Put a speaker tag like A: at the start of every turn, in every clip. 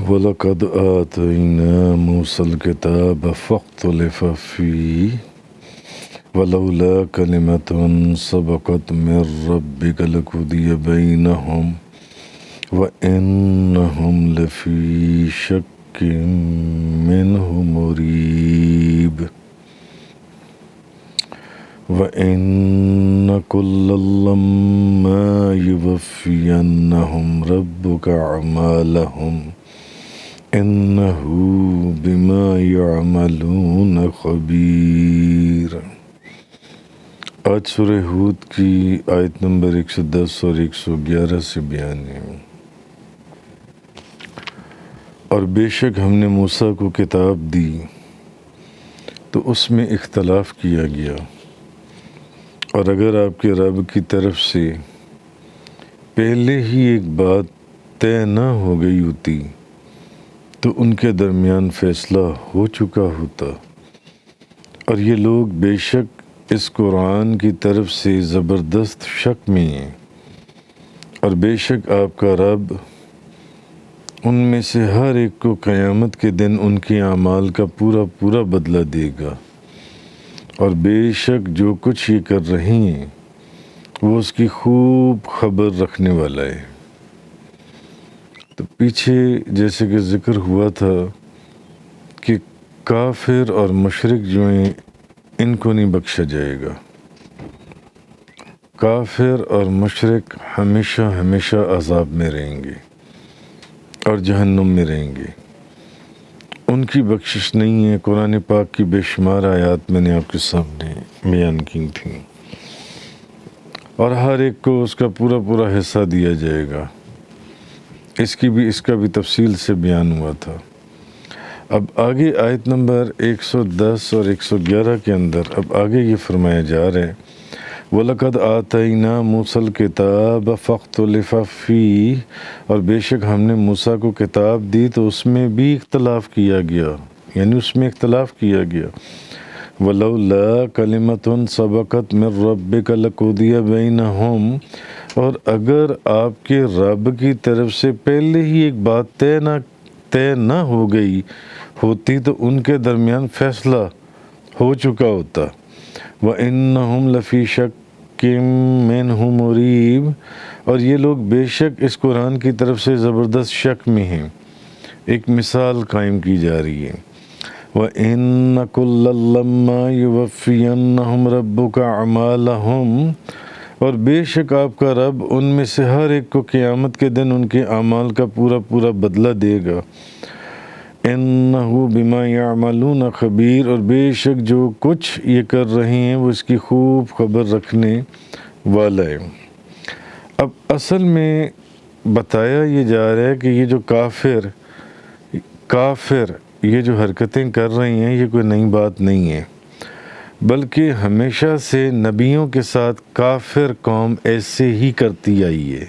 A: وَلَقَدْ آتَيْنَا مُوسَى الْكِتَابَ فَاخْتُلِفَ فِيهِ وَلَوْلَا كَلِمَةٌ سَبَقَتْ مِنْ رَبِّكَ لَقُضِيَ بَيْنَهُمْ وَإِنَّهُمْ لَفِي شَكٍّ مِّنْهُ مُرِيبٍ وَإِنَّ كُلًّا لَّمَّا يُوَفِّيَنَّهُمْ رَبُّكَ أَعْمَالَهُمْ إِنَّهُ بِمَا يَعْمَلُونَ خَبِيرٌ۔ آج سورہ ہود کی آیت نمبر 110 اور 111 سے بیان ہے۔ اور بے شک ہم نے موسیٰ کو کتاب دی تو اس میں اختلاف کیا گیا، اور اگر آپ کے رب کی طرف سے پہلے ہی ایک بات طے نہ ہو گئی ہوتی تو ان کے درمیان فیصلہ ہو چکا ہوتا، اور یہ لوگ بے شک اس قرآن کی طرف سے زبردست شک میں ہیں، اور بے شک آپ کا رب ان میں سے ہر ایک کو قیامت کے دن ان کے اعمال کا پورا پورا بدلہ دے گا، اور بے شک جو کچھ یہ کر رہے ہیں وہ اس کی خوب خبر رکھنے والا ہے۔ تو پیچھے جیسے کہ ذکر ہوا تھا کہ کافر اور مشرک جو ہیں ان کو نہیں بخشا جائے گا، کافر اور مشرک ہمیشہ ہمیشہ عذاب میں رہیں گے اور جہنم میں رہیں گے، ان کی بخشش نہیں ہے۔ قرآن پاک کی بے شمار آیات میں نے آپ کے سامنے بیان کی تھیں، اور ہر ایک کو اس کا پورا پورا حصہ دیا جائے گا، اس کا بھی تفصیل سے بیان ہوا تھا۔ اب آگے آیت نمبر 110 اور 111 کے اندر اب آگے یہ فرمایا جا رہا ہے، وَلَقَدْ آتَيْنَا مُوسَى الْكِتَابَ فَاخْتُلِفَ فِيهِ، اور بے شک ہم نے موسیٰ کو کتاب دی تو اس میں بھی اختلاف کیا گیا، یعنی اس میں اختلاف کیا گیا۔ وَلَوْلَا كَلِمَةٌ سَبَقَتْ مِنْ رَبِّكَ لَقُضِيَ بَيْنَهُمْ، اور اگر آپ کے رب کی طرف سے پہلے ہی ایک بات طے نہ ہو گئی ہوتی تو ان کے درمیان فیصلہ ہو چکا ہوتا۔ وَإِنَّهُمْ لَفِي شَكٍّ مِّنْهُ مُرِيبٍ، اور یہ لوگ بے شک اس قرآن کی طرف سے زبردست شک میں ہیں۔ ایک مثال قائم کی جا رہی ہے، وَإِنَّ كُلًّا لَّمَّا يُوَفِّيَنَّهُمْ رَبُّكَ أَعْمَالَهُمْ، اور بے شک آپ کا رب ان میں سے ہر ایک کو قیامت کے دن ان کے اعمال کا پورا پورا بدلہ دے گا۔ إِنَّهُ بِمَا يَعْمَلُونَ خَبِيرٌ، اور بے شک جو کچھ یہ کر رہے ہیں وہ اس کی خوب خبر رکھنے والا ہے۔ اب اصل میں بتایا یہ جا رہا ہے کہ یہ جو کافر یہ جو حرکتیں کر رہے ہیں یہ کوئی نئی بات نہیں ہے، بلکہ ہمیشہ سے نبیوں کے ساتھ کافر قوم ایسے ہی کرتی آئی ہے۔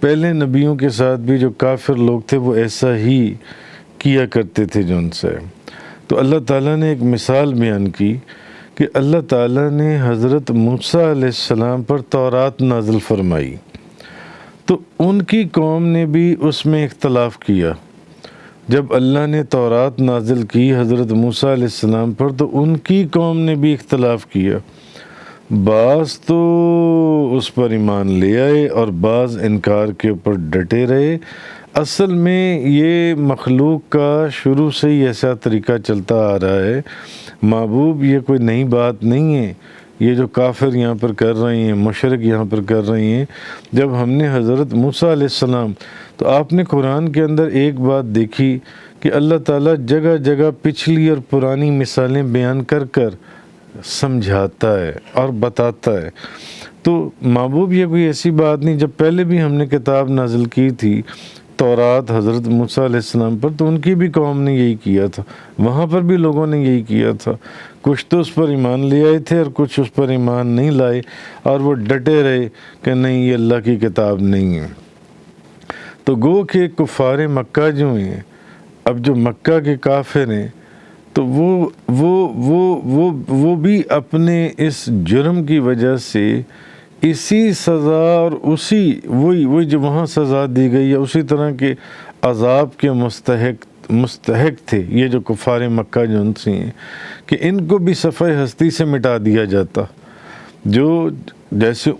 A: پہلے نبیوں کے ساتھ بھی جو کافر لوگ تھے وہ ایسا ہی کیا کرتے تھے جو ان سے۔ تو اللہ تعالیٰ نے ایک مثال بیان کی کہ اللہ تعالیٰ نے حضرت موسیٰ علیہ السلام پر تورات نازل فرمائی، تو ان کی قوم نے بھی اس میں اختلاف کیا۔ جب اللہ نے تورات نازل کی حضرت موسیٰ علیہ السلام پر تو ان کی قوم نے بھی اختلاف کیا، بعض تو اس پر ایمان لے آئے اور بعض انکار کے اوپر ڈٹے رہے۔ اصل میں یہ مخلوق کا شروع سے ہی ایسا طریقہ چلتا آ رہا ہے، محبوب یہ کوئی نئی بات نہیں ہے، یہ جو کافر یہاں پر کر رہے ہیں، مشرک یہاں پر کر رہے ہیں۔ جب ہم نے حضرت موسیٰ علیہ السلام، تو آپ نے قرآن کے اندر ایک بات دیکھی کہ اللہ تعالیٰ جگہ جگہ پچھلی اور پرانی مثالیں بیان کر کر سمجھاتا ہے اور بتاتا ہے۔ تو محبوب یہ کوئی ایسی بات نہیں، جب پہلے بھی ہم نے کتاب نازل کی تھی تورات حضرت موسیٰ علیہ السلام پر تو ان کی بھی قوم نے یہی کیا تھا، وہاں پر بھی لوگوں نے یہی کیا تھا، کچھ تو اس پر ایمان لے آئے تھے اور کچھ اس پر ایمان نہیں لائے، اور وہ ڈٹے رہے کہ نہیں یہ اللہ کی کتاب نہیں ہے۔ تو گو کہ کفار مکہ جو ہیں، اب جو مکہ کے کافر ہیں، تو وہ بھی اپنے اس جرم کی وجہ سے اسی سزا اور وہی جو وہاں سزا دی گئی ہے اسی طرح کے عذاب کے مستحق تھے یہ جو کفار مکہ جو ان سے ہیں کہ ان کو بھی صفحہ ہستی سے مٹا دیا جاتا، جو جیسے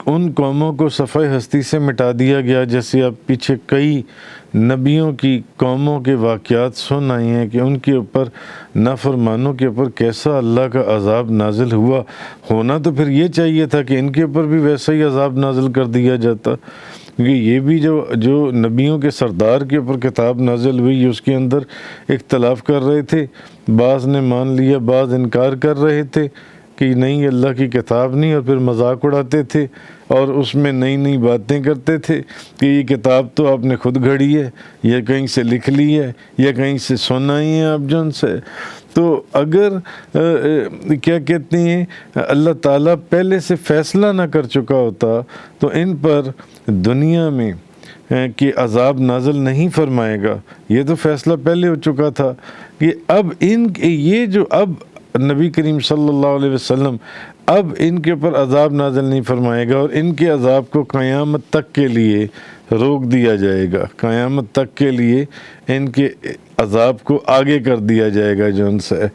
A: ان قوموں کو صفحہ ہستی سے مٹا دیا گیا، جیسے اب پیچھے کئی نبیوں کی قوموں کے واقعات سن آئے ہیں کہ ان کے اوپر نافرمانوں کے اوپر کیسا اللہ کا عذاب نازل ہونا تو پھر یہ چاہیے تھا کہ ان کے اوپر بھی ویسا ہی عذاب نازل کر دیا جاتا، کیونکہ یہ بھی جو نبیوں کے سردار کے اوپر کتاب نازل ہوئی اس کے اندر اختلاف کر رہے تھے، بعض نے مان لیا، بعض انکار کر رہے تھے کہ نہیں اللہ کی کتاب نہیں، اور پھر مذاق اڑاتے تھے اور اس میں نئی نئی باتیں کرتے تھے کہ یہ کتاب تو آپ نے خود گھڑی ہے یا کہیں سے لکھ لی ہے یا کہیں سے سنا ہی ہے آپ جن سے۔ تو اگر کیا کہتے ہیں اللہ تعالیٰ پہلے سے فیصلہ نہ کر چکا ہوتا تو ان پر دنیا میں کہ عذاب نازل نہیں فرمائے گا، یہ تو فیصلہ پہلے ہو چکا تھا کہ اب یہ جو اب نبی کریم صلی اللہ علیہ وسلم اب ان کے اوپر عذاب نازل نہیں فرمائے گا اور ان کے عذاب کو قیامت تک کے لیے روک دیا جائے گا، قیامت تک کے لیے ان کے عذاب کو آگے کر دیا جائے گا جو ان سے۔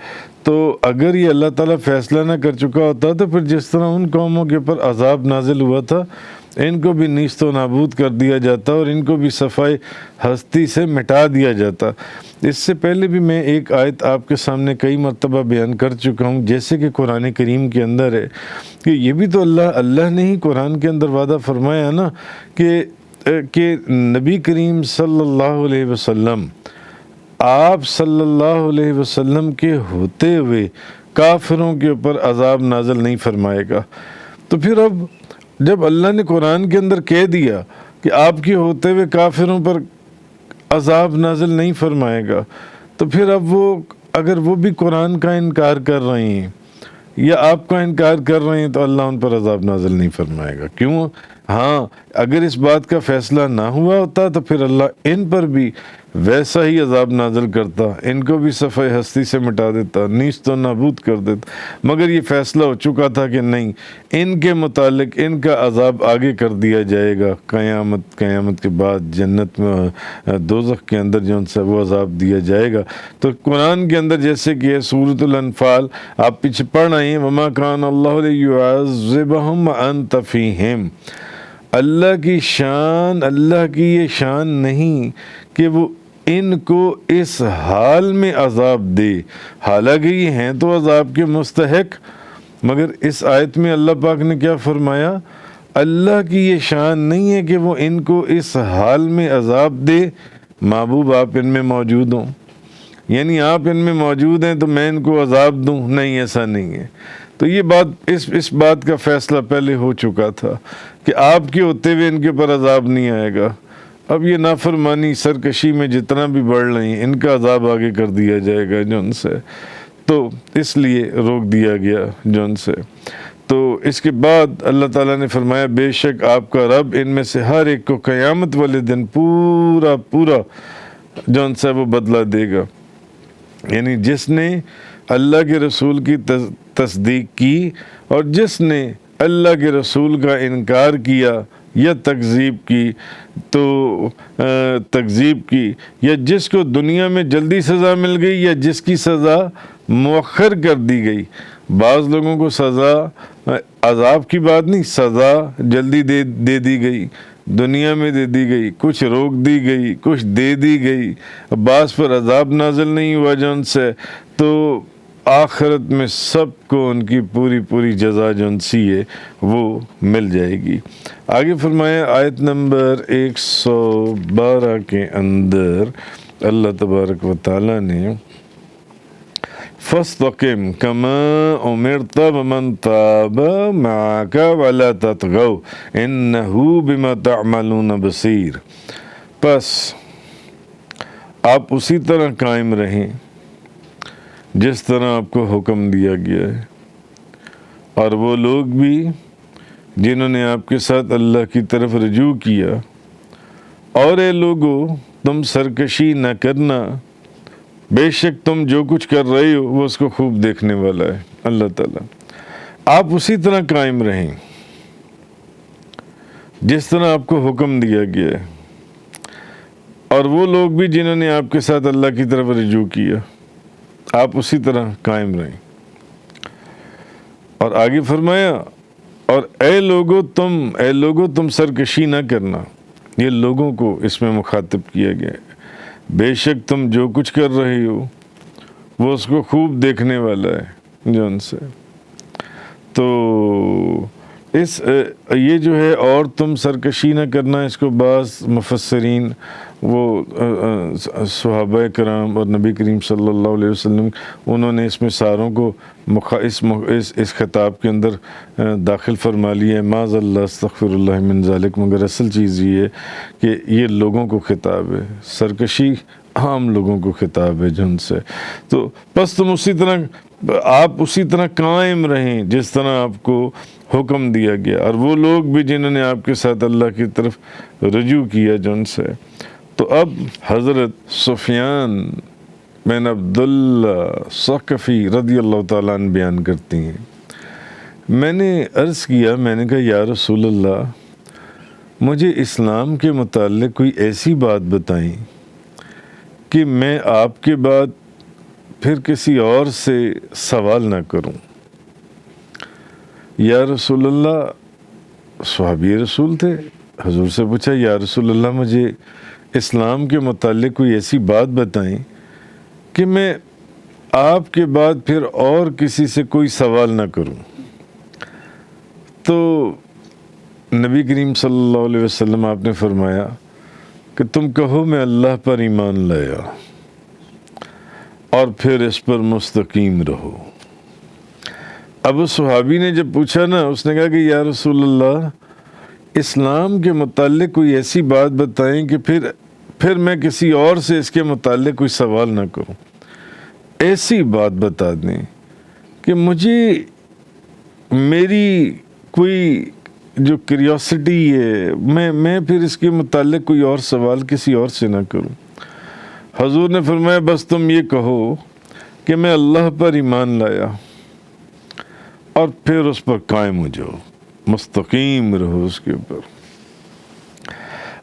A: تو اگر یہ اللہ تعالیٰ فیصلہ نہ کر چکا ہوتا تو پھر جس طرح ان قوموں کے اوپر عذاب نازل ہوا تھا ان کو بھی نیست و نابود کر دیا جاتا اور ان کو بھی صفائی ہستی سے مٹا دیا جاتا۔ اس سے پہلے بھی میں ایک آیت آپ کے سامنے کئی مرتبہ بیان کر چکا ہوں، جیسے کہ قرآن کریم کے اندر ہے کہ یہ بھی تو اللہ نے ہی قرآن کے اندر وعدہ فرمایا نا کہ نبی کریم صلی اللہ علیہ وسلم، آپ صلی اللہ علیہ وسلم کے ہوتے ہوئے کافروں کے اوپر عذاب نازل نہیں فرمائے گا۔ تو پھر اب جب اللہ نے قرآن کے اندر کہہ دیا کہ آپ کے ہوتے ہوئے کافروں پر عذاب نازل نہیں فرمائے گا، تو پھر اب اگر وہ بھی قرآن کا انکار کر رہے ہیں یا آپ کا انکار کر رہے ہیں تو اللہ ان پر عذاب نازل نہیں فرمائے گا۔ کیوں؟ ہاں اگر اس بات کا فیصلہ نہ ہوا ہوتا تو پھر اللہ ان پر بھی ویسا ہی عذاب نازل کرتا، ان کو بھی صفحہ ہستی سے مٹا دیتا، نیست و نابود کر دیتا، مگر یہ فیصلہ ہو چکا تھا کہ نہیں، ان کے متعلق ان کا عذاب آگے کر دیا جائے گا، قیامت کے بعد جنت میں دوزخ کے اندر جو ان سے وہ عذاب دیا جائے گا۔ تو قرآن کے اندر جیسے کہ سورۃ الانفال آپ پیچھے پڑھ رہے ہیں، وما کان اللہ لیعذبہم وانت فیہم، اللہ کی یہ شان نہیں کہ وہ ان کو اس حال میں عذاب دے، حالانکہ یہ ہیں تو عذاب کے مستحق، مگر اس آیت میں اللہ پاک نے کیا فرمایا؟ اللہ کی یہ شان نہیں ہے کہ وہ ان کو اس حال میں عذاب دے، محبوب آپ ان میں موجود ہوں، یعنی آپ ان میں موجود ہیں تو میں ان کو عذاب دوں، نہیں ایسا نہیں ہے۔ تو یہ بات اس بات کا فیصلہ پہلے ہو چکا تھا کہ آپ کے ہوتے ہوئے ان کے اوپر عذاب نہیں آئے گا۔ اب یہ نافرمانی سرکشی میں جتنا بھی بڑھ رہی ہیں ان کا عذاب آگے کر دیا جائے گا جو ان سے، تو اس لیے روک دیا گیا جو ان سے۔ تو اس کے بعد اللہ تعالیٰ نے فرمایا بے شک آپ کا رب ان میں سے ہر ایک کو قیامت والے دن پورا جو ان سے وہ بدلہ دے گا، یعنی جس نے اللہ کے رسول کی تصدیق کی اور جس نے اللہ کے رسول کا انکار کیا یا تکذیب کی یا جس کو دنیا میں جلدی سزا مل گئی یا جس کی سزا مؤخر کر دی گئی۔ بعض لوگوں کو سزا عذاب کی بات نہیں، سزا جلدی دے دی گئی، دنیا میں دے دی گئی، کچھ روک دی گئی، کچھ دے دی گئی، بعض پر عذاب نازل نہیں ہوا جن سے، تو آخرت میں سب کو ان کی پوری جزا جن سی ہے وہ مل جائے گی۔ آگے فرمایا آیت نمبر 112 کے اندر اللہ تبارک و تعالیٰ نے فَاسْتَقِمْ كَمَا أُمِرْتَ وَمَنْ تَابَ مَعَكَ وَلَا تَطْغَوْا إِنَّهُ بِمَا تَعْمَلُونَ بَصِيرٌ، پس آپ اسی طرح قائم رہیں جس طرح آپ کو حکم دیا گیا ہے، اور وہ لوگ بھی جنہوں نے آپ کے ساتھ اللہ کی طرف رجوع کیا، اور اے لوگو تم سرکشی نہ کرنا، بے شک تم جو کچھ کر رہے ہو وہ اس کو خوب دیکھنے والا ہے اللہ تعالیٰ۔ آپ اسی طرح قائم رہیں، جس طرح آپ کو حکم دیا گیا ہے، اور وہ لوگ بھی جنہوں نے آپ کے ساتھ اللہ کی طرف رجوع کیا، آپ اسی طرح قائم رہیں۔ اور آگے فرمایا، اور اے لوگو تم سرکشی نہ کرنا۔ یہ لوگوں کو اس میں مخاطب کیا گیا ہے۔ بے شک تم جو کچھ کر رہے ہو وہ اس کو خوب دیکھنے والا ہے جو ان سے۔ تو یہ جو ہے اور تم سرکشی نہ کرنا، اس کو بعض مفسرین وہ صحابہ کرام اور نبی کریم صلی اللہ علیہ وسلم انہوں نے اس میں ساروں کو اس خطاب کے اندر داخل فرما لیا ہے، معاذ اللہ استغفر اللہ من ذالک، مگر اصل چیز یہ ہے کہ یہ لوگوں کو خطاب ہے، سرکشی عام لوگوں کو خطاب ہے جن سے۔ تو بس تم آپ اسی طرح قائم رہیں جس طرح آپ کو حکم دیا گیا، اور وہ لوگ بھی جنہوں نے آپ کے ساتھ اللہ کی طرف رجوع کیا جن سے۔ تو اب حضرت سفیان بن عبداللہ ثقفی رضی اللہ تعالیٰ عنہ بیان کرتی ہیں، میں نے عرض کیا، میں نے کہا یا رسول اللہ، مجھے اسلام کے متعلق کوئی ایسی بات بتائیں کہ میں آپ کے بعد پھر کسی اور سے سوال نہ کروں۔ یا رسول اللہ، صحابی رسول تھے، حضور سے پوچھا یا رسول اللہ مجھے اسلام کے متعلق کوئی ایسی بات بتائیں کہ میں آپ کے بعد پھر اور کسی سے کوئی سوال نہ کروں۔ تو نبی کریم صلی اللہ علیہ وسلم آپ نے فرمایا کہ تم کہو میں اللہ پر ایمان لایا اور پھر اس پر مستقیم رہو۔ اب اس صحابی نے جب پوچھا نا، اس نے کہا کہ یا رسول اللہ اسلام کے متعلق کوئی ایسی بات بتائیں کہ پھر میں کسی اور سے اس کے متعلق کوئی سوال نہ کروں، ایسی بات بتا دیں کہ مجھے میری کوئی جو کیوریوسٹی ہے میں پھر اس کے متعلق کوئی اور سوال کسی اور سے نہ کروں۔ حضور نے فرمایا بس تم یہ کہو کہ میں اللہ پر ایمان لایا اور پھر اس پر قائم ہو جاؤ، مستقیم رہو اس کے اوپر۔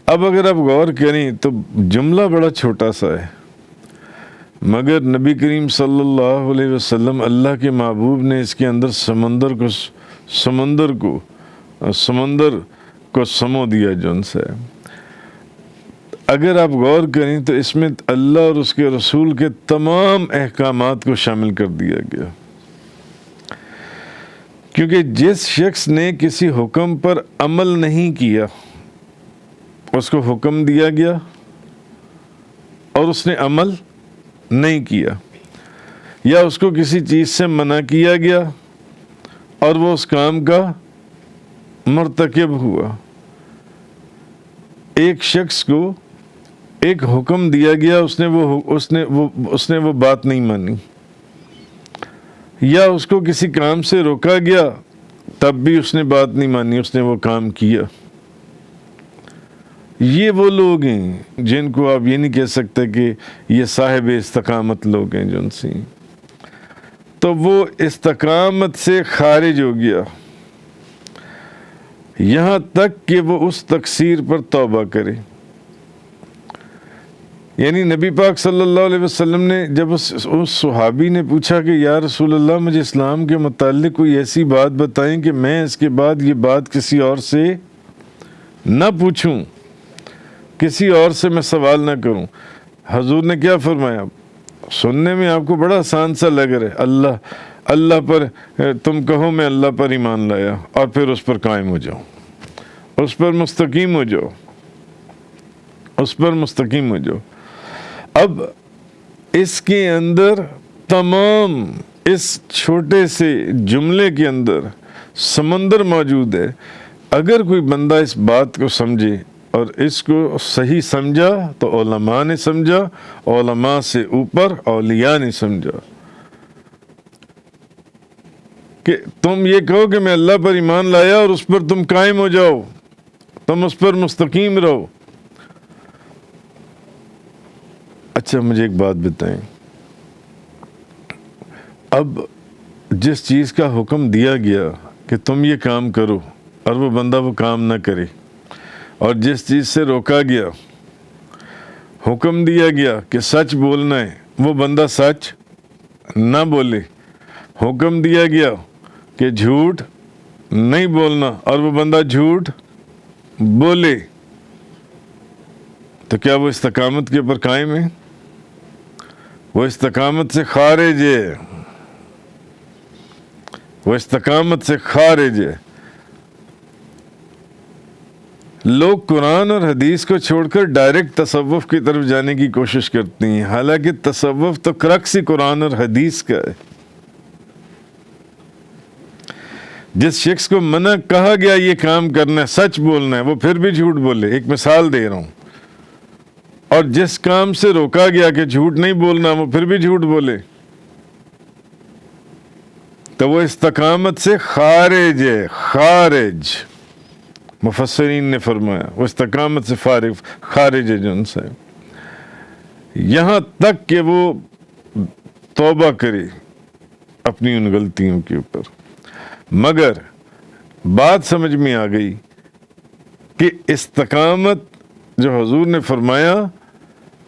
A: اب اگر آپ غور کریں تو جملہ بڑا چھوٹا سا ہے، مگر نبی کریم صلی اللہ علیہ وسلم اللہ کے محبوب نے اس کے اندر سمندر کو سمو دیا جن سے۔ اگر آپ غور کریں تو اس میں اللہ اور اس کے رسول کے تمام احکامات کو شامل کر دیا گیا، کیونکہ جس شخص نے کسی حکم پر عمل نہیں کیا، اس کو حکم دیا گیا اور اس نے عمل نہیں کیا، یا اس کو کسی چیز سے منع کیا گیا اور وہ اس کام کا مرتکب ہوا۔ ایک شخص کو ایک حکم دیا گیا، اس نے وہ بات نہیں مانی، یا اس کو کسی کام سے روکا گیا تب بھی اس نے بات نہیں مانی، اس نے وہ کام کیا۔ یہ وہ لوگ ہیں جن کو آپ یہ نہیں کہہ سکتے کہ یہ صاحب استقامت لوگ ہیں جن سے، تو وہ استقامت سے خارج ہو گیا، یہاں تک کہ وہ اس تقصیر پر توبہ کرے۔ یعنی نبی پاک صلی اللہ علیہ وسلم نے جب اس صحابی نے پوچھا کہ یا رسول اللہ مجھے اسلام کے متعلق کوئی ایسی بات بتائیں کہ میں اس کے بعد یہ بات کسی اور سے نہ پوچھوں، کسی اور سے میں سوال نہ کروں، حضور نے کیا فرمایا؟ سننے میں آپ کو بڑا آسان سا لگ رہا ہے، اللہ پر تم کہو میں اللہ پر ایمان لایا اور پھر اس پر قائم ہو جاؤ، اس پر مستقیم ہو جاؤ، اس پر مستقیم ہو جاؤ۔ اب اس کے اندر تمام اس چھوٹے سے جملے کے اندر سمندر موجود ہے۔ اگر کوئی بندہ اس بات کو سمجھے اور اس کو صحیح سمجھا تو علماء نے سمجھا، علماء سے اوپر اولیاء نے سمجھا کہ تم یہ کہو کہ میں اللہ پر ایمان لایا اور اس پر تم قائم ہو جاؤ، تم اس پر مستقیم رہو۔ اچھا مجھے ایک بات بتائیں، اب جس چیز کا حکم دیا گیا کہ تم یہ کام کرو اور وہ بندہ وہ کام نہ کرے اور جس چیز سے روکا گیا، حکم دیا گیا کہ سچ بولنا ہے، وہ بندہ سچ نہ بولے، حکم دیا گیا کہ جھوٹ نہیں بولنا اور وہ بندہ جھوٹ بولے، تو کیا وہ استقامت کے اوپر قائم ہے؟ وہ استقامت سے خارج ہے، وہ استقامت سے خارج ہے۔ لوگ قرآن اور حدیث کو چھوڑ کر ڈائریکٹ تصوف کی طرف جانے کی کوشش کرتی ہیں، حالانکہ تصوف تو کرکس ہی قرآن اور حدیث کا ہے۔ جس شخص کو منع کہا گیا یہ کام کرنا ہے، سچ بولنا ہے، وہ پھر بھی جھوٹ بولے، ایک مثال دے رہا ہوں، اور جس کام سے روکا گیا کہ جھوٹ نہیں بولنا، وہ پھر بھی جھوٹ بولے، تو وہ استقامت سے خارج ہے، خارج۔ مفسرین نے فرمایا وہ استقامت سے خارج ہے جن سے، یہاں تک کہ وہ توبہ کرے اپنی ان غلطیوں کے اوپر۔ مگر بات سمجھ میں آ گئی کہ استقامت جو حضور نے فرمایا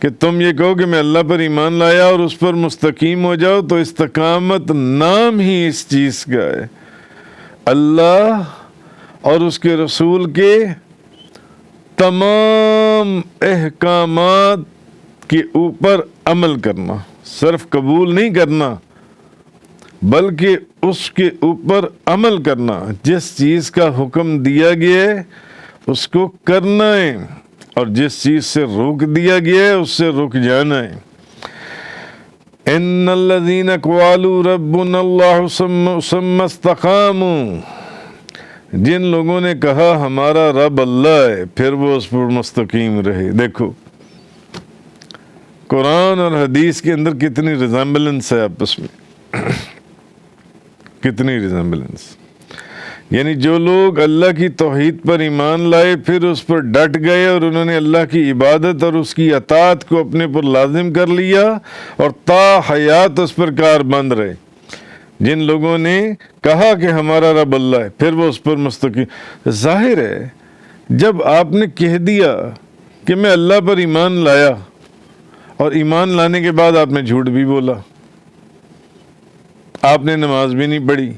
A: کہ تم یہ کہو کہ میں اللہ پر ایمان لایا اور اس پر مستقیم ہو جاؤ، تو استقامت نام ہی اس چیز کا ہے، اللہ اور اس کے رسول کے تمام احکامات کے اوپر عمل کرنا، صرف قبول نہیں کرنا بلکہ اس کے اوپر عمل کرنا، جس چیز کا حکم دیا گیا ہے اس کو کرنا ہے، اور جس چیز سے روک دیا گیا ہے اس سے رک جانا ہے۔ ان الذین قالوا ربنا اللہ ثم استقاموا، جن لوگوں نے کہا ہمارا رب اللہ ہے پھر وہ اس پر مستقیم رہے۔ دیکھو قرآن اور حدیث کے اندر کتنی ریزمبلنس ہے آپس میں، کتنی ریزمبلنس۔ یعنی جو لوگ اللہ کی توحید پر ایمان لائے پھر اس پر ڈٹ گئے اور انہوں نے اللہ کی عبادت اور اس کی اطاعت کو اپنے پر لازم کر لیا اور تا حیات اس پر کاربند رہے، جن لوگوں نے کہا کہ ہمارا رب اللہ ہے پھر وہ اس پر مستقیم۔ ظاہر ہے جب آپ نے کہہ دیا کہ میں اللہ پر ایمان لایا اور ایمان لانے کے بعد آپ نے جھوٹ بھی بولا، آپ نے نماز بھی نہیں پڑھی،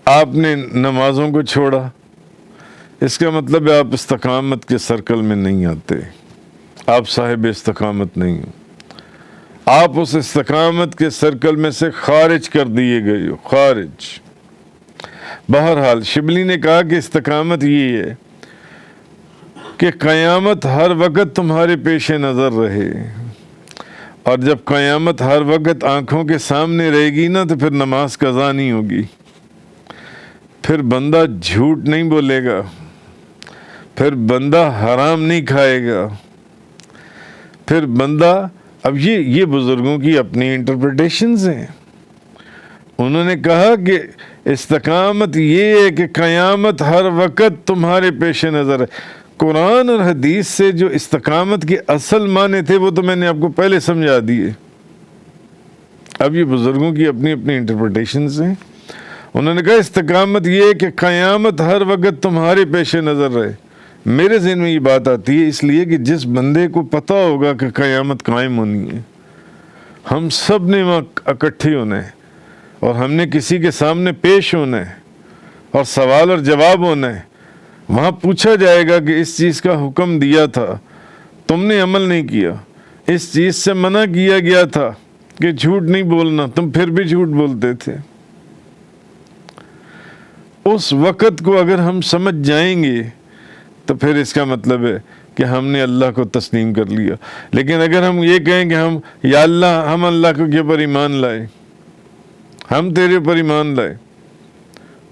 A: آپ نے نمازوں کو چھوڑا، اس کا مطلب ہے آپ استقامت کے سرکل میں نہیں آتے، آپ صاحب استقامت نہیں ہو، آپ اس استقامت کے سرکل میں سے خارج کر دیے گئے ہو، خارج۔ بہرحال شبلی نے کہا کہ استقامت یہ ہے کہ قیامت ہر وقت تمہارے پیش نظر رہے، اور جب قیامت ہر وقت آنکھوں کے سامنے رہے گی نا تو پھر نماز قضا نہیں ہوگی، پھر بندہ جھوٹ نہیں بولے گا، پھر بندہ حرام نہیں کھائے گا، پھر بندہ، اب یہ بزرگوں کی اپنی انٹرپریٹیشنز ہیں، انہوں نے کہا کہ استقامت یہ ہے کہ قیامت ہر وقت تمہارے پیش نظر ہے۔ قرآن اور حدیث سے جو استقامت کے اصل معنی تھے وہ تو میں نے آپ کو پہلے سمجھا دیے، اب یہ بزرگوں کی اپنی اپنی انٹرپریٹیشنز ہیں۔ انہوں نے کہا استقامت یہ ہے کہ قیامت ہر وقت تمہارے پیش نظر رہے۔ میرے ذہن میں یہ بات آتی ہے اس لیے کہ جس بندے کو پتہ ہوگا کہ قیامت قائم ہونی ہے، ہم سب نے وہاں اکٹھے ہونا ہے اور ہم نے کسی کے سامنے پیش ہونا ہے اور سوال اور جواب ہونا ہے، وہاں پوچھا جائے گا کہ اس چیز کا حکم دیا تھا تم نے عمل نہیں کیا، اس چیز سے منع کیا گیا تھا کہ جھوٹ نہیں بولنا، تم پھر بھی جھوٹ بولتے تھے۔ اس وقت کو اگر ہم سمجھ جائیں گے تو پھر اس کا مطلب ہے کہ ہم نے اللہ کو تسلیم کر لیا۔ لیکن اگر ہم یہ کہیں کہ یا اللہ ہم اللہ کے اوپر ایمان لائے، ہم تیرے اوپر ایمان لائے،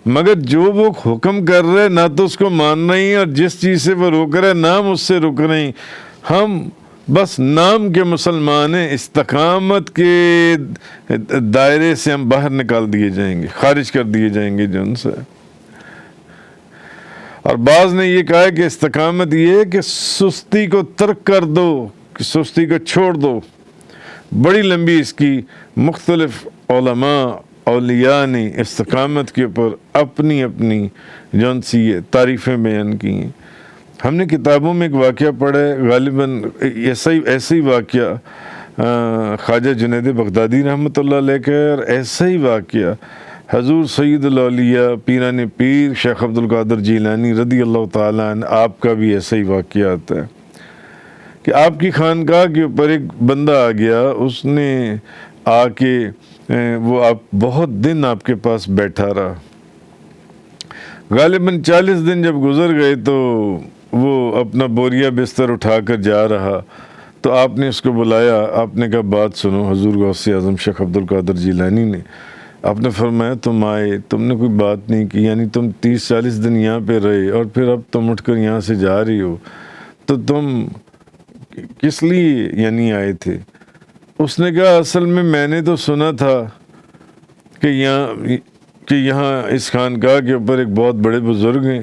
A: مگر جو وہ حکم کر رہے نہ تو اس کو ماننا ہی، اور جس چیز سے وہ روک رہے نہ ہم اس سے رک رہے ہیں، ہم بس نام کے مسلمان ہیں، استقامت کے دائرے سے ہم باہر نکال دیے جائیں گے، خارج کر دیے جائیں گے جو ان سے۔ اور بعض نے یہ کہا کہ استقامت یہ ہے کہ سستی کو ترک کر دو، کہ سستی کو چھوڑ دو۔ بڑی لمبی اس کی مختلف علماء اولیاء نے استقامت کے اوپر اپنی اپنی جون سی یہ تعریفیں بیان کی ہیں. ہم نے کتابوں میں ایک واقعہ پڑھا ہے، غالباً ایسا ہی واقعہ خواجہ جنید بغدادی رحمۃ اللہ علیہ کا ہے، اور ایسا ہی واقعہ حضور سید الاولیاء پیران پیر شیخ عبد القادر جیلانی رضی اللہ تعالیٰ عنہ آپ کا بھی ایسا ہی واقعہ آتا ہے کہ آپ کی خانقاہ کے اوپر ایک بندہ آ گیا، اس نے آ کے وہ آپ بہت دن آپ کے پاس بیٹھا رہا. غالباً 40 دن جب گزر گئے تو وہ اپنا بوریا بستر اٹھا کر جا رہا، تو آپ نے اس کو بلایا. آپ نے کہا بات سنو. حضور غوث اعظم شیخ عبد القادر جیلانی نے آپ نے فرمایا تم آئے، تم نے کوئی بات نہیں کی، یعنی تم 30-40 دن یہاں پہ رہے اور پھر اب تم اٹھ کر یہاں سے جا رہی ہو، تو تم کس لیے یعنی آئے تھے؟ اس نے کہا اصل میں نے تو سنا تھا کہ یہاں اس خانقاہ کے اوپر ایک بہت بڑے بزرگ ہیں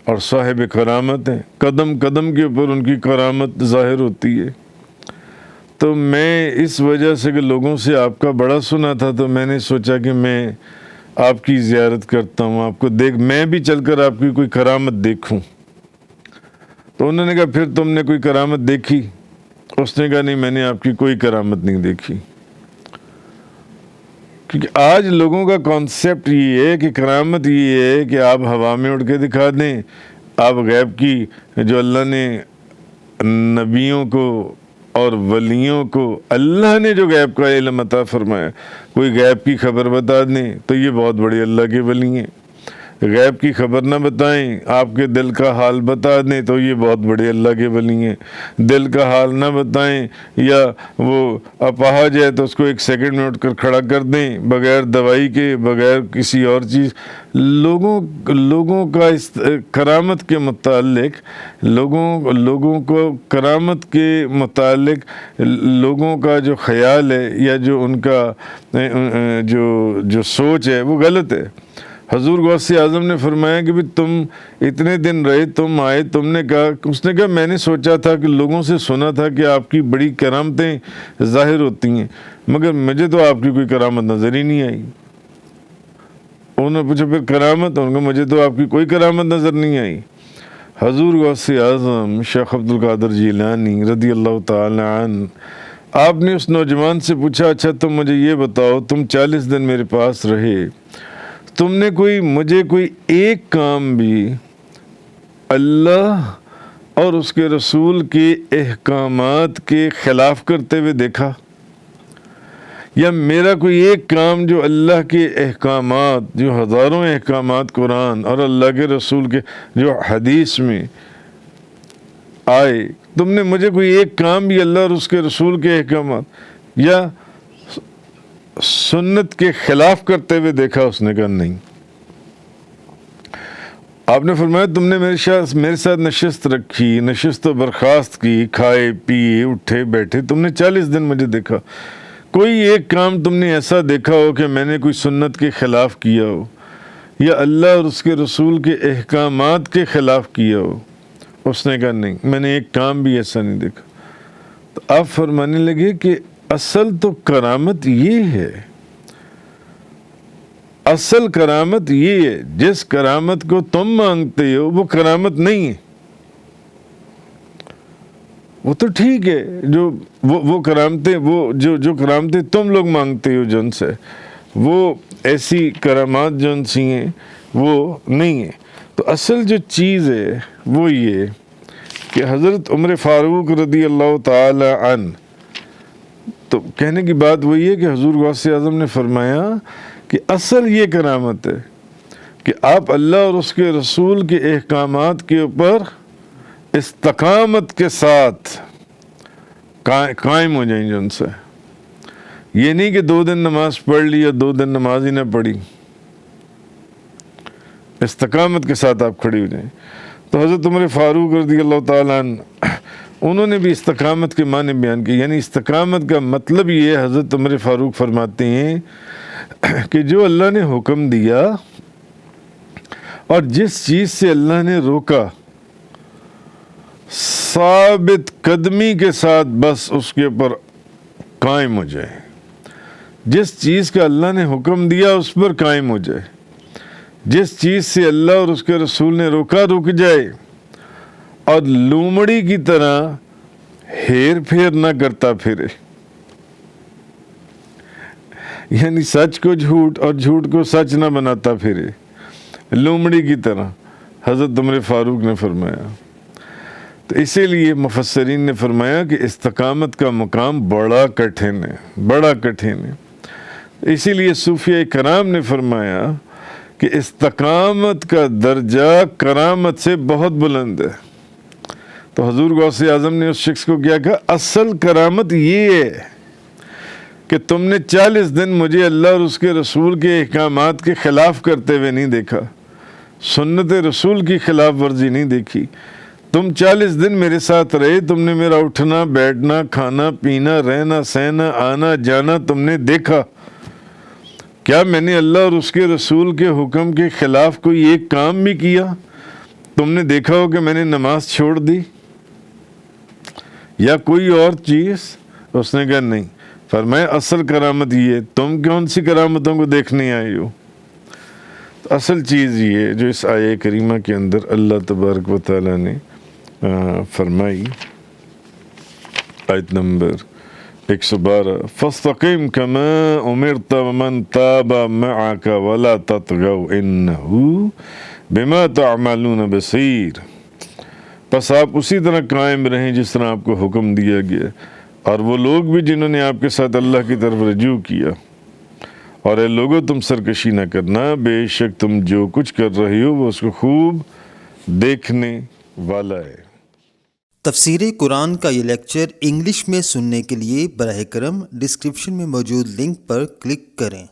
A: اور صاحب کرامت ہیں، قدم قدم کے اوپر ان کی کرامت ظاہر ہوتی ہے، تو میں اس وجہ سے کہ لوگوں سے آپ کا بڑا سنا تھا تو میں نے سوچا کہ میں آپ کی زیارت کرتا ہوں، آپ کو میں بھی چل کر آپ کی کوئی کرامت دیکھوں. تو انہوں نے کہا پھر تم نے کوئی کرامت دیکھی؟ اس نے کہا نہیں، میں نے آپ کی کوئی کرامت نہیں دیکھی. کیونکہ آج لوگوں کا کانسیپٹ یہ ہے کہ کرامت یہ ہے کہ آپ ہوا میں اڑ کے دکھا دیں، آپ غیب کی جو اللہ نے نبیوں کو اور ولیوں کو اللہ نے جو غیب کا علم عطا فرمایا، کوئی غیب کی خبر بتا دیں تو یہ بہت بڑے اللہ کے ولی ہیں. غیب کی خبر نہ بتائیں، آپ کے دل کا حال بتا دیں تو یہ بہت بڑے اللہ کے ولی ہیں. دل کا حال نہ بتائیں یا وہ اپاہج ہے تو اس کو 1 سیکنڈ میں اٹھ کر کھڑا کر دیں بغیر دوائی کے، بغیر کسی اور چیز. لوگوں کا اس کرامت کے متعلق لوگوں کو کرامت کے متعلق لوگوں کا جو خیال ہے یا جو ان کا جو سوچ ہے وہ غلط ہے. حضور غوث اعظم نے فرمایا کہ تم اتنے دن رہے، تم آئے، تم نے کہا، اس نے کہا میں نے سوچا تھا کہ لوگوں سے سنا تھا کہ آپ کی بڑی کرامتیں ظاہر ہوتی ہیں، مگر مجھے تو آپ کی کوئی کرامت نظر ہی نہیں آئی. انہوں نے پوچھا پھر کرامت؟ انہوں نے کہا مجھے تو آپ کی کوئی کرامت نظر نہیں آئی. حضور غوث اعظم شیخ عبد القادر جیلانی رضی اللہ تعالی عنہ آپ نے اس نوجوان سے پوچھا اچھا تم مجھے یہ بتاؤ، تم 40 دن میرے پاس رہے، تم نے مجھے کوئی ایک کام بھی اللہ اور اس کے رسول کے احکامات کے خلاف کرتے ہوئے دیکھا؟ یا میرا کوئی ایک کام جو اللہ کے احکامات، جو ہزاروں احکامات قرآن اور اللہ کے رسول کے جو حدیث میں آئے، تم نے مجھے کوئی ایک کام بھی اللہ اور اس کے رسول کے احکامات یا سنت کے خلاف کرتے ہوئے دیکھا؟ اس نے کہا نہیں. آپ نے فرمایا تم نے میرے ساتھ نشست رکھی، نشست و برخاست کی، کھائے پیے اٹھے بیٹھے، تم نے 40 دن مجھے دیکھا، کوئی ایک کام تم نے ایسا دیکھا ہو کہ میں نے کوئی سنت کے خلاف کیا ہو یا اللہ اور اس کے رسول کے احکامات کے خلاف کیا ہو؟ اس نے کہا نہیں، میں نے ایک کام بھی ایسا نہیں دیکھا. تو آپ فرمانے لگے کہ اصل تو کرامت یہ ہے، اصل کرامت یہ ہے، جس کرامت کو تم مانگتے ہو وہ کرامت نہیں ہے. وہ تو ٹھیک ہے جو وہ کرامتیں، وہ جو کرامتیں تم لوگ مانگتے ہو جن سے، وہ ایسی کرامات جن سی ہیں وہ نہیں ہیں. تو اصل جو چیز ہے وہ یہ کہ حضرت عمر فاروق رضی اللہ تعالی عنہ، تو کہنے کی بات وہی ہے کہ حضور غوث اعظم نے فرمایا کہ اصل یہ کرامت ہے کہ آپ اللہ اور اس کے رسول کے احکامات کے اوپر استقامت کے ساتھ قائم ہو جائیں جن سے. یہ نہیں کہ 2 دن نماز پڑھ لی یا 2 دن نماز ہی نہ پڑھی، استقامت کے ساتھ آپ کھڑی ہو جائیں. تو حضرت عمر فاروق رضی اللہ تعالیٰ عنہ انہوں نے بھی استقامت کے معنی بیان کیے. یعنی استقامت کا مطلب یہ ہے، حضرت عمر فاروق فرماتے ہیں کہ جو اللہ نے حکم دیا اور جس چیز سے اللہ نے روکا، ثابت قدمی کے ساتھ بس اس کے اوپر قائم ہو جائے. جس چیز کا اللہ نے حکم دیا اس پر قائم ہو جائے، جس چیز سے اللہ اور اس کے رسول نے روکا رک جائے، اور لومڑی کی طرح ہیر پھیر نہ کرتا پھرے، یعنی سچ کو جھوٹ اور جھوٹ کو سچ نہ بناتا پھرے، لومڑی کی طرح حضرت عمر فاروق نے فرمایا۔ تو اسی لیے مفسرین نے فرمایا کہ استقامت کا مقام بڑا کٹھن ہے، بڑا کٹھن ہے۔ اسی لیے صوفیہ کرام نے فرمایا کہ استقامت کا درجہ کرامت سے بہت بلند ہے۔ تو حضور غوث اعظم نے اس شخص کو کیا کہا، اصل کرامت یہ ہے کہ تم نے 40 دن مجھے اللہ اور اس کے رسول کے احکامات کے خلاف کرتے ہوئے نہیں دیکھا، سنت رسول کی خلاف ورزی نہیں دیکھی، تم 40 دن میرے ساتھ رہے، تم نے میرا اٹھنا بیٹھنا کھانا پینا رہنا سہنا آنا جانا تم نے دیکھا۔ کیا میں نے اللہ اور اس کے رسول کے حکم کے خلاف کوئی ایک کام بھی کیا؟ تم نے دیکھا ہو کہ میں نے نماز چھوڑ دی یا کوئی اور چیز؟ اس نے کہا نہیں۔ فرمایا اصل کرامت یہ ہے، تم کون سی کرامتوں کو دیکھنے آئے ہو؟ اصل چیز یہ ہے جو اس آیہ کریمہ کے اندر اللہ تبارک و تعالیٰ نے فرمائی، آیت نمبر 112، فاستقم کما امرت ومن تاب معك ولا تطغوا انه بما تعملون بصیر۔ بس آپ اسی طرح قائم رہیں جس طرح آپ کو حکم دیا گیا، اور وہ لوگ بھی جنہوں نے آپ کے ساتھ اللہ کی طرف رجوع کیا، اور اے لوگوں تم سرکشی نہ کرنا، بے شک تم جو کچھ کر رہے ہو وہ اس کو خوب دیکھنے والا ہے۔
B: تفسیر قرآن کا یہ لیکچر انگلش میں سننے کے لیے براہ کرم ڈسکرپشن میں موجود لنک پر کلک کریں۔